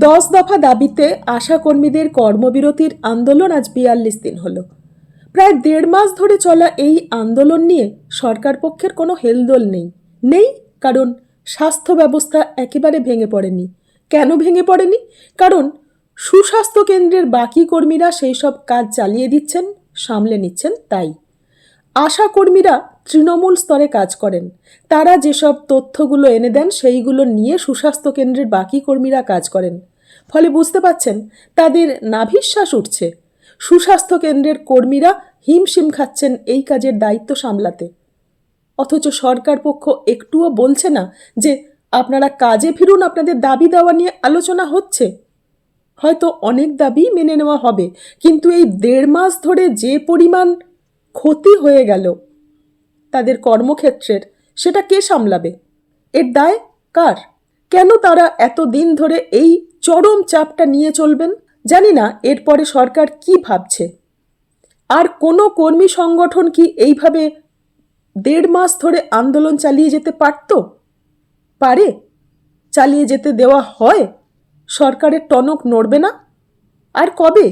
10 দফা দাবিতে আশাকর্মীদের কর্মবিরতির আন্দোলন আজ 42 দিন হলো। প্রায় 1.5 মাস ধরে চলা এই আন্দোলন নিয়ে সরকার পক্ষের কোনো হেলদোল নেই। কারণ স্বাস্থ্য ব্যবস্থা একেবারে ভেঙে পড়েনি। কেন ভেঙে পড়েনি? কারণ সুস্বাস্থ্য কেন্দ্রের বাকি কর্মীরা সেই সব কাজ চালিয়ে দিচ্ছেন, সামলে নিচ্ছেন। তাই আশাকর্মীরা তৃণমূল স্তরে কাজ করেন। তারা যেসব তথ্যগুলো এনে দেন সেইগুলো নিয়ে সুস্বাস্থ্য কেন্দ্রের বাকি কর্মীরা কাজ করেন। ফলে বুঝতে পাচ্ছেন তাদের নাভিশ্বাস উঠছে। সুস্বাস্থ্য কেন্দ্রের কর্মীরা হিমশিম খাচ্ছেন এই কাজের দায়িত্ব সামলাতে। অথচ সরকার পক্ষ একটুও বলছে না যে আপনারা কাজে ফিরুন, আপনাদের দাবি দেওয়া নিয়ে আলোচনা হচ্ছে। হয়তো অনেক দাবি মেনে নেওয়া হবে, কিন্তু এই 1.5 মাস ধরে যে পরিমাণ ক্ষতি হয়ে গেল তাদের কর্মক্ষেত্রের, সেটা কে সামলাবে? এর দায় কার? কেন তারা এত দিন ধরে এই চরম চাপটা নিয়ে চলবেন? জানি না এরপরে সরকার কি ভাবছে। আর কোনো কর্মী সংগঠন কি এইভাবে 1.5 মাস ধরে আন্দোলন চালিয়ে যেতে পারে? চালিয়ে যেতে দেওয়া হয়? সরকারের টনক নড়বে না? আর কবে?